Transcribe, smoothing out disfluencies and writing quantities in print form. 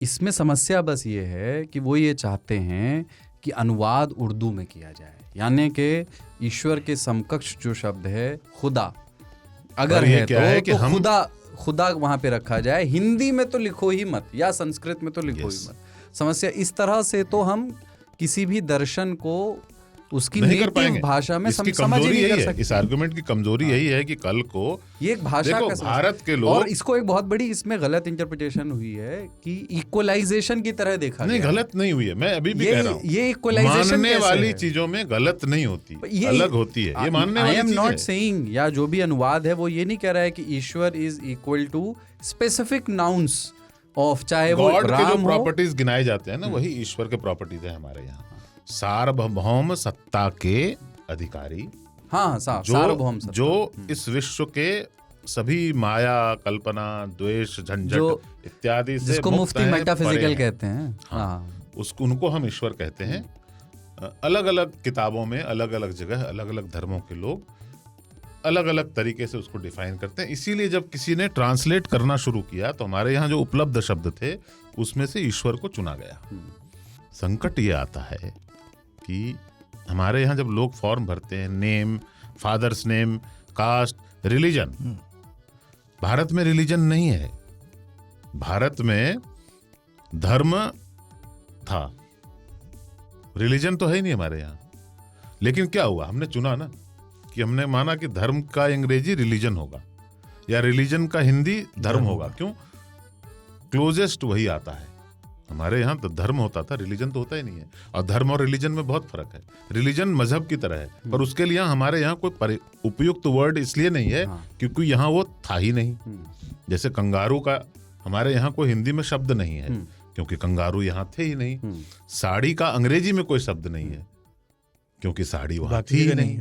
इसमें समस्या बस ये है कि वो ये चाहते हैं कि अनुवाद उर्दू में किया जाए, यानी कि ईश्वर के समकक्ष जो शब्द है खुदा अगर है तो खुदा वहां पे रखा जाए, हिंदी में तो लिखो ही मत या संस्कृत में तो लिखो ही मत। समस्या इस तरह से तो हम किसी भी दर्शन को उसकी नेटिव भाषा में समझ ही नहीं कर सकते। इस आर्गुमेंट की कमजोरी यही है कि कल को ये एक भाषा का भारत के लोग, और इसको एक बहुत बड़ी इसमें गलत इंटरप्रिटेशन हुई है कि इक्वलाइजेशन की तरह देखा नहीं, गलत नहीं हुई है, मैं अभी भी कह रहा हूँ ये इक्वलाइजेशन मानने वाली चीजों में गलत नहीं होती, अलग होती है, ये मानने वाली चीज है। आई एम नॉट सेइंग, या जो भी अनुवाद है वो ये नहीं कह रहा है कि ईश्वर is equal to specific nouns of, चाहे वो राम हो, प्रॉपर्टीज गिनाए जाते हैं ना, वही ईश्वर के प्रॉपर्टीज है हमारे यहाँ। सार्वभौम सत्ता के अधिकारी, सार्वभौम सत्ता, जो इस विश्व के सभी माया, कल्पना, द्वेष, झंझट इत्यादि से जिसको मुफ्ती मेटाफिजिकल कहते हैं, उसको उनको हम ईश्वर कहते हैं। अलग अलग किताबों में अलग अलग जगह अलग अलग धर्मों के लोग अलग अलग तरीके से उसको डिफाइन करते हैं। इसीलिए जब किसी ने ट्रांसलेट करना शुरू किया तो हमारे यहाँ जो उपलब्ध शब्द थे उसमें से ईश्वर को चुना गया। संकट ये आता है कि हमारे यहाँ जब लोग फॉर्म भरते हैं, name, father's name, caste, religion, Bharat में रिलीजन नहीं है, भारत में धर्म था, रिलीजन तो है ही नहीं हमारे यहाँ। लेकिन क्या हुआ, हमने चुना ना, कि हमने माना कि धर्म का अंग्रेजी रिलीजन होगा या रिलीजन का हिंदी धर्म होगा। क्यों? क्लोजेस्ट वही आता है। हमारे यहाँ तो धर्म होता था, रिलीजन तो होता ही नहीं है। और धर्म और रिलीजन में बहुत फर्क है। रिलीजन मजहब की तरह है, पर उसके लिए हमारे यहाँ कोई उपयुक्त वर्ड इसलिए नहीं है क्योंकि यहाँ वो था ही नहीं। जैसे कंगारू का हमारे यहाँ कोई हिंदी में शब्द नहीं है क्योंकि कंगारू यहाँ थे ही नहीं। साड़ी का अंग्रेजी में कोई शब्द नहीं है क्योंकि साड़ी वहाँ थी ही नहीं।